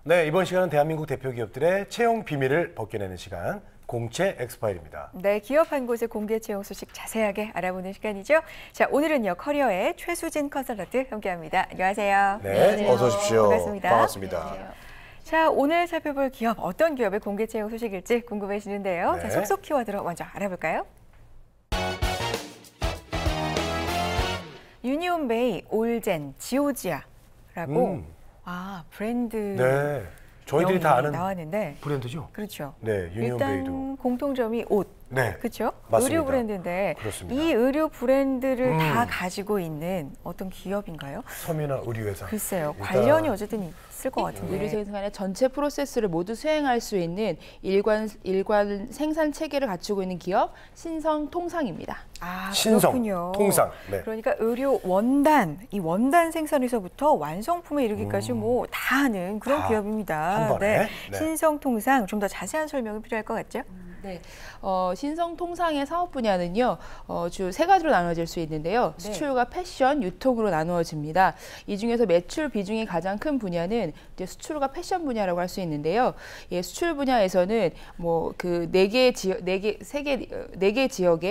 네, 이번 시간은 대한민국 대표 기업들의 채용 비밀을 벗겨내는 시간, 공채 엑스파일입니다. 네, 기업 한 곳의 공개 채용 소식 자세하게 알아보는 시간이죠. 자, 오늘은요, 커리어의 최수진 컨설턴트 함께합니다. 안녕하세요. 네, 어서 오십시오. 반갑습니다. 반갑습니다. 자, 오늘 살펴볼 기업, 어떤 기업의 공개 채용 소식일지 궁금해지는데요. 네. 자, 속속 키워드로 먼저 알아볼까요? 유니온베이, 올젠, 지오지아라고 브랜드 네, 저희들이 다 아는 나왔는데 브랜드죠? 그렇죠. 네, 유니온베이도. 일단 공통점이 옷. 네, 그렇죠? 맞습니다. 의류 브랜드인데 그렇습니다. 이 의류 브랜드를 다 가지고 있는 어떤 기업인가요? 섬유나 의류회사. 글쎄요. 일단 관련이 어쨌든 있을 것 같은데. 의류 생산의 전체 프로세스를 모두 수행할 수 있는 일관 생산 체계를 갖추고 있는 기업 신성통상입니다. 아, 신성, 그렇군요. 통상. 네. 그러니까 의류 원단, 이 원단 생산에서부터 완성품에 이르기까지 뭐 다 하는 그런 다 기업입니다. 한 번에? 네. 신성통상 좀 더 자세한 설명이 필요할 것 같죠? 네, 신성통상의 사업 분야는요, 주 세 가지로 나눠질 수 있는데요. 네. 수출과 패션, 유통으로 나누어집니다. 이 중에서 매출 비중이 가장 큰 분야는 이제 수출과 패션 분야라고 할 수 있는데요. 예, 수출 분야에서는 뭐 그 네 개 지역에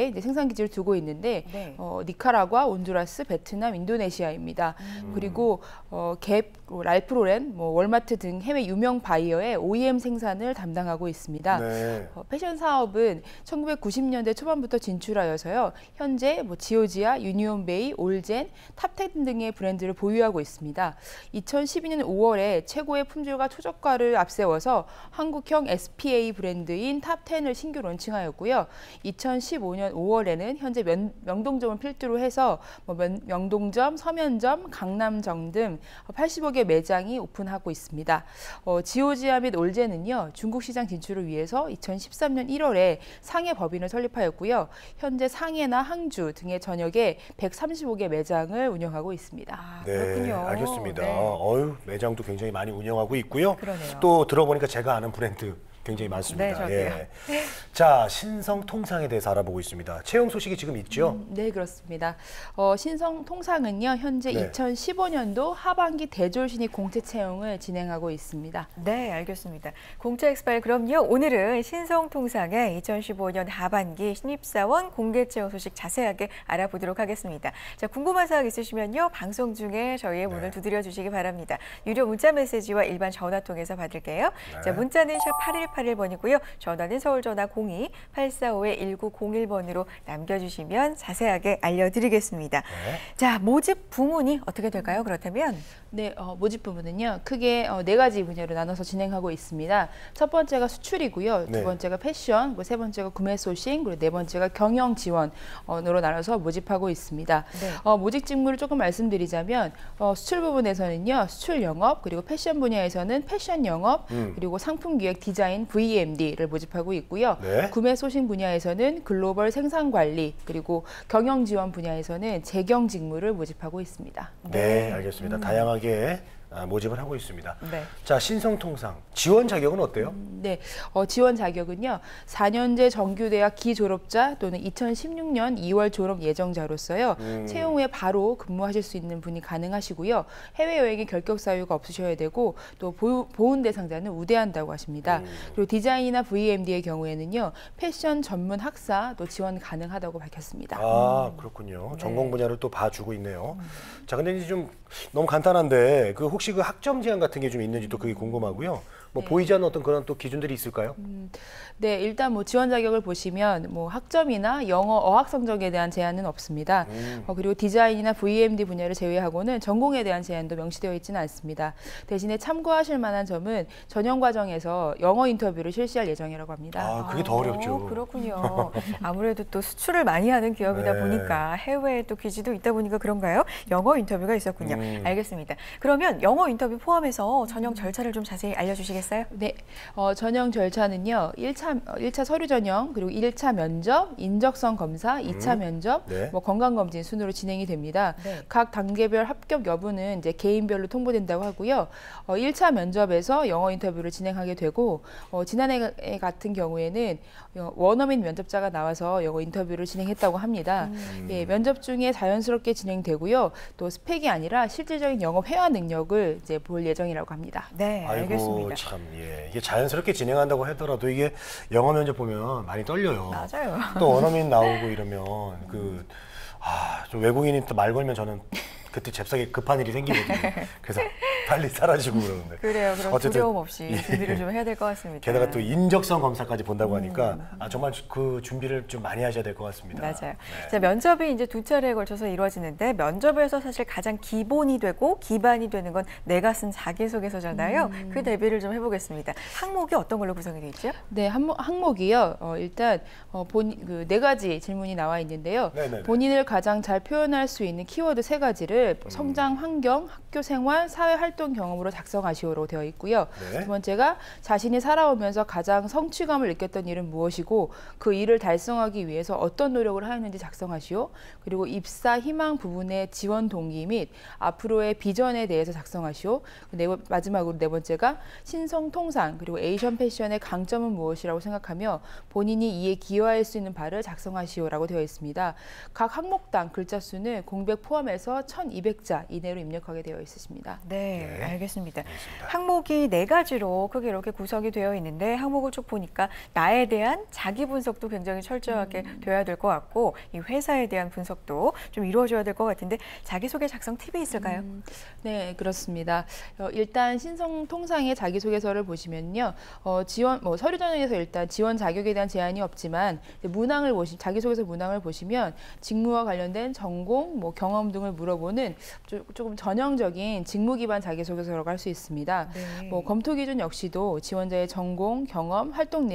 이제 생산 기지를 두고 있는데, 네. 니카라과, 온두라스, 베트남, 인도네시아입니다. 그리고 갭, 랄프 로렌, 뭐 월마트 등 해외 유명 바이어의 OEM 생산을 담당하고 있습니다. 네. 패션 사업은 1990년대 초반부터 진출하여서요. 현재 뭐 지오지아, 유니온베이, 올젠, 탑10 등의 브랜드를 보유하고 있습니다. 2012년 5월에 최고의 품질과 최저가를 앞세워서 한국형 SPA 브랜드인 탑10을 신규 론칭하였고요. 2015년 5월에는 현재 명동점을 필두로 해서 뭐 명동점, 서면점, 강남점 등 80여 개 매장이 오픈하고 있습니다. 지오지아 및 올젠은요. 중국 시장 진출을 위해서 2013년 1월에 상해 법인을 설립하였고요. 현재 상해나 항주 등의 전역에 135개 매장을 운영하고 있습니다. 아, 네, 그렇군요. 알겠습니다. 네. 매장도 굉장히 많이 운영하고 있고요. 그러네요. 또 들어보니까 제가 아는 브랜드 굉장히 많습니다. 네, 저도요. 자, 신성통상에 대해서 알아보고 있습니다. 채용 소식이 지금 있죠? 네, 그렇습니다. 신성통상은요, 현재 네. 2015년도 하반기 대졸 신입 공채 채용을 진행하고 있습니다. 네, 알겠습니다. 공채 엑스파일 그럼요. 오늘은 신성통상의 2015년 하반기 신입사원 공개 채용 소식 자세하게 알아보도록 하겠습니다. 자, 궁금한 사항 있으시면요. 방송 중에 저희의 문을 두드려 주시기 바랍니다. 유료 문자 메시지와 일반 전화 통해서 받을게요. 자, 문자는 샵 8181번이고요. 전화는 서울 전화 02-845-1901번으로 남겨주시면 자세하게 알려드리겠습니다. 자, 모집 부문이 어떻게 될까요? 그렇다면? 네, 모집 부분은요, 크게 네 가지 분야로 나눠서 진행하고 있습니다. 첫 번째가 수출이고요. 네. 두 번째가 패션, 그리고 세 번째가 구매 소싱, 그리고 네 번째가 경영 지원으로 나눠서 모집하고 있습니다. 네. 모집 직무를 조금 말씀드리자면 수출 부분에서는요, 수출 영업, 그리고 패션 분야에서는 패션 영업, 그리고 상품 기획 디자인 VMD를 모집하고 있고요. 네. 구매 소싱 분야에서는 글로벌 생산 관리, 그리고 경영 지원 분야에서는 재경 직무를 모집하고 있습니다. 네, 알겠습니다. 다양하게 모집을 하고 있습니다. 네. 자, 신성통상 지원 자격은 어때요? 네, 지원 자격은요. 4년제 정규대학 기졸업자 또는 2016년 2월 졸업 예정자로서요. 채용 후에 바로 근무하실 수 있는 분이 가능하시고요. 해외여행의 결격 사유가 없으셔야 되고 또 보훈 대상자는 우대한다고 하십니다. 그리고 디자인이나 VMD의 경우에는요. 패션 전문 학사 또 지원 가능하다고 밝혔습니다. 아, 그렇군요. 전공 분야를 또 봐주고 있네요. 자, 근데 이제 좀 너무 간단한데 혹시 그 학점 제한 같은 게 좀 있는지 또 그게 궁금하고요. 뭐 보이지 않는 어떤 그런 또 기준들이 있을까요? 네, 일단 뭐 지원 자격을 보시면 뭐 학점이나 영어, 어학 성적에 대한 제한은 없습니다. 그리고 디자인이나 VMD 분야를 제외하고는 전공에 대한 제한도 명시되어 있지는 않습니다. 대신에 참고하실 만한 점은 전형 과정에서 영어 인터뷰를 실시할 예정이라고 합니다. 아, 그게 더 어렵죠. 그렇군요. 아무래도 또 수출을 많이 하는 기업이다 네. 보니까 해외에 또 기지도 있다 보니까 그런가요? 영어 인터뷰가 있었군요. 알겠습니다. 그러면 영어 인터뷰 포함해서 전형 절차를 좀 자세히 알려주시겠어요? 되겠어요? 네, 전형 절차는요. 1차 서류 전형, 그리고 1차 면접, 인적성 검사, 2차 면접, 네. 뭐 건강검진 순으로 진행이 됩니다. 네. 각 단계별 합격 여부는 이제 개인별로 통보된다고 하고요. 1차 면접에서 영어 인터뷰를 진행하게 되고, 지난해 같은 경우에는 원어민 면접자가 나와서 영어 인터뷰를 진행했다고 합니다. 예, 면접 중에 자연스럽게 진행되고요. 또 스펙이 아니라 실질적인 영어 회화 능력을 이제 볼 예정이라고 합니다. 네, 아이고 알겠습니다. 참, 예. 이게 자연스럽게 진행한다고 하더라도 이게 영어 면접 보면 많이 떨려요. 맞아요. 또 원어민 나오고 이러면 좀 외국인이 또 말 걸면 저는 그때 잽싸게 급한 일이 생기거든요. 그래서 빨리 사라지고 그러는데. 그래요. 그럼 어쨌든, 두려움 없이 예. 준비를 좀 해야 될 것 같습니다. 게다가 또 인적성 검사까지 본다고 하니까 정말 그 준비를 좀 많이 하셔야 될 것 같습니다. 맞아요. 네. 자, 면접이 이제 두 차례에 걸쳐서 이루어지는데 면접에서 사실 가장 기본이 되고 기반이 되는 건 내가 쓴 자기소개서잖아요. 그 대비를 좀 해보겠습니다. 항목이 어떤 걸로 구성이 되어 있죠? 네, 항목이요. 일단 네 가지 질문이 나와 있는데요. 네네네. 본인을 가장 잘 표현할 수 있는 키워드 3가지를 성장 환경, 학교 생활, 사회 활동 경험으로 작성하시오로 되어 있고요. 네. 두 번째가 자신이 살아오면서 가장 성취감을 느꼈던 일은 무엇이고 그 일을 달성하기 위해서 어떤 노력을 하였는지 작성하시오. 그리고 입사 희망 부분의 지원 동기 및 앞으로의 비전에 대해서 작성하시오. 마지막으로 네 번째가 신성 통상 그리고 에이션 패션의 강점은 무엇이라고 생각하며 본인이 이에 기여할 수 있는 바를 작성하시오라고 되어 있습니다. 각 항목당 글자 수는 공백 포함해서 1,200자 이내로 입력하게 되어 있으십니다. 네, 네. 알겠습니다. 알겠습니다. 항목이 네 가지로 크게 이렇게 구성이 되어 있는데 항목을 쭉 보니까 나에 대한 자기 분석도 굉장히 철저하게 돼야 될 것 같고 이 회사에 대한 분석도 좀 이루어져야 될 것 같은데 자기소개 작성 팁이 있을까요? 네, 그렇습니다. 일단 신성 통상의 자기소개서를 보시면요. 서류 전형에서 일단 지원 자격에 대한 제한이 없지만 자기소개서 문항을 보시면 직무와 관련된 전공, 경험 등을 물어보는 조금 전형적인 직무 기반 자기소개서라고 할 수 있습니다. 네. 검토 기준 역시도 지원자의 전공, 경험, 활동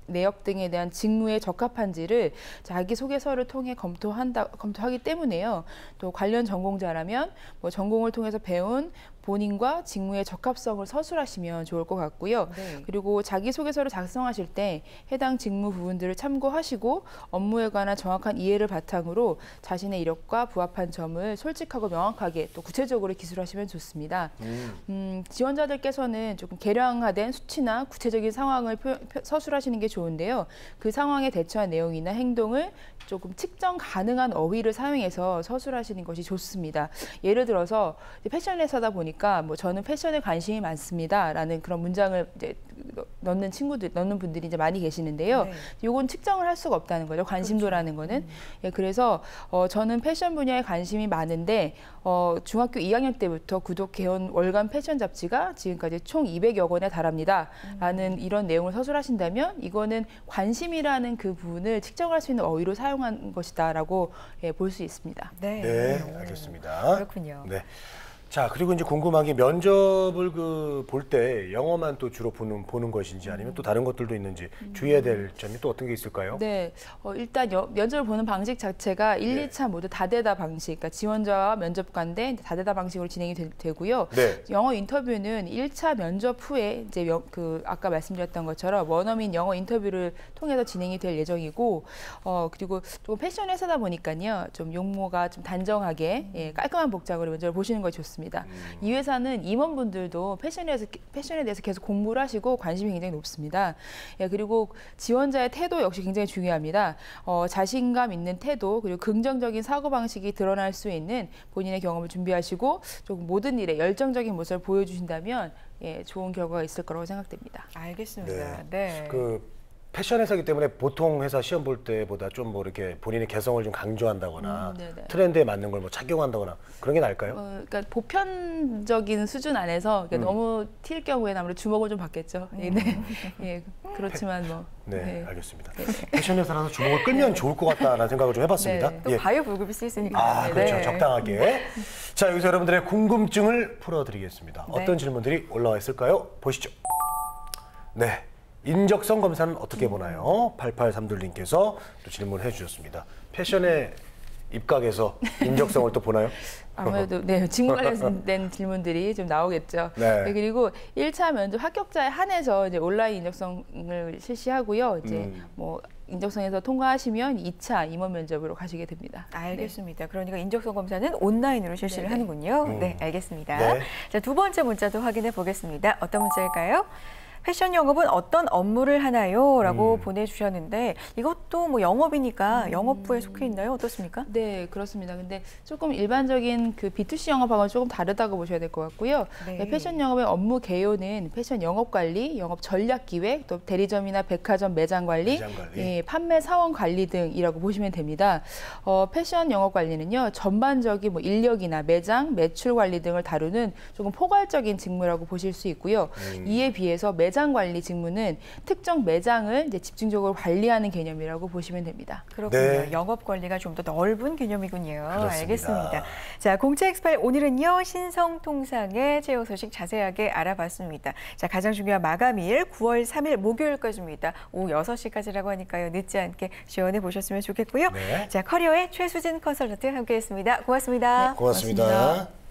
내역 등에 대한 직무에 적합한지를 자기소개서를 통해 검토하기 때문에요. 또 관련 전공자라면 전공을 통해서 배운 본인과 직무의 적합성을 서술하시면 좋을 것 같고요. 네. 그리고 자기소개서를 작성하실 때 해당 직무 부분들을 참고하시고 업무에 관한 정확한 이해를 바탕으로 자신의 이력과 부합한 점을 솔직하고 명확하게 또 구체적으로 기술하시면 좋습니다. 지원자들께서는 조금 개량화된 수치나 구체적인 상황을 서술하시는 게 좋은데요. 그 상황에 대처한 내용이나 행동을 조금 측정 가능한 어휘를 사용해서 서술하시는 것이 좋습니다. 예를 들어서 패션 회사다 보니까 저는 패션에 관심이 많습니다라는 그런 문장을 이제 넣는 분들이 이제 많이 계시는데요. 네. 이건 측정을 할 수가 없다는 거죠. 관심도라는 거는. 예, 그래서 저는 패션 분야에 관심이 많은데 중학교 2학년 때부터 구독해온 월간 패션 잡지가 지금까지 총 200여 권에 달합니다. 라는 이런 내용을 서술하신다면 이거는 관심이라는 그 부분을 측정할 수 있는 어휘로 사용한 것이다라고 볼 수 있습니다. 네. 네, 알겠습니다. 그렇군요. 네. 자, 그리고 이제 궁금한 게 면접을 볼 때 영어만 또 주로 보는 것인지 아니면 또 다른 것들도 있는지 주의해야 될 점이 또 어떤 게 있을까요? 네, 일단 면접을 보는 방식 자체가 1, 네. 2차 모두 다대다 방식, 그러니까 지원자와 면접관대 다대다 방식으로 진행이 되고요. 네. 영어 인터뷰는 1차 면접 후에 이제 아까 말씀드렸던 것처럼 원어민 영어 인터뷰를 통해서 진행이 될 예정이고, 그리고 조금 패션 회사다 보니까요, 좀 용모가 좀 단정하게 깔끔한 복장으로 면접을 보시는 것이 좋습니다. 이 회사는 임원분들도 패션에 대해서 계속 공부를 하시고 관심이 굉장히 높습니다. 예, 그리고 지원자의 태도 역시 굉장히 중요합니다. 자신감 있는 태도 그리고 긍정적인 사고방식이 드러날 수 있는 본인의 경험을 준비하시고 조금 모든 일에 열정적인 모습을 보여주신다면 좋은 결과가 있을 거라고 생각됩니다. 알겠습니다. 네. 패션 회사이기 때문에 보통 회사 시험 볼 때보다 좀 이렇게 본인의 개성을 좀 강조한다거나 트렌드에 맞는 걸 착용한다거나 그런 게 나을까요? 그러니까 보편적인 수준 안에서 너무 튈 경우에는 아무래도 주목을 좀 받겠죠. 네. 예, 그렇지만 네, 알겠습니다. 패션 회사라서 주목을 끌면 좋을 것 같다라는 생각을 좀 해봤습니다. 네. 또 과유불급일 수 있으니까. 그렇죠. 네. 적당하게. 자, 여기서 여러분들의 궁금증을 풀어드리겠습니다. 네. 어떤 질문들이 올라와 있을까요? 보시죠. 네. 인적성 검사는 어떻게 보나요? 8832님께서 또 질문을 해주셨습니다. 패션에 입각에서 인적성을 또 보나요? 아무래도 네, 직무 관련된 질문들이 좀 나오겠죠. 네. 네, 그리고 1차 면접 합격자에 한해서 이제 온라인 인적성을 실시하고요. 이제 뭐 인적성에서 통과하시면 2차 임원 면접으로 가시게 됩니다. 알겠습니다. 그러니까 인적성 검사는 온라인으로 실시를 하는군요. 네, 알겠습니다. 네. 자, 두 번째 문자도 확인해 보겠습니다. 어떤 문자일까요? 패션 영업은 어떤 업무를 하나요? 라고 보내주셨는데 이것도 뭐 영업이니까 영업부에 속해 있나요? 어떻습니까? 네, 그렇습니다. 근데 조금 일반적인 그 B2C 영업하고는 조금 다르다고 보셔야 될 것 같고요. 네. 네, 패션 영업의 업무 개요는 패션 영업 관리, 영업 전략 기획, 또 대리점이나 백화점 매장 관리, 예, 판매 사원 관리 등이라고 보시면 됩니다. 패션 영업 관리는요, 전반적인 뭐 인력이나 매장, 매출 관리 등을 다루는 조금 포괄적인 직무라고 보실 수 있고요. 이에 비해서 매장 관리 직무는 특정 매장을 이제 집중적으로 관리하는 개념이라고 보시면 됩니다. 그렇군요. 네. 영업 관리가 좀 더 넓은 개념이군요. 그렇습니다. 알겠습니다. 자, 공채 엑스파일 오늘은요, 신성통상의 채용 소식 자세하게 알아봤습니다. 자, 가장 중요한 마감일 9월 3일 목요일까지입니다. 오후 6시까지라고 하니까요, 늦지 않게 지원해 보셨으면 좋겠고요. 네. 자, 커리어의 최수진 컨설턴트 함께했습니다. 고맙습니다. 고맙습니다.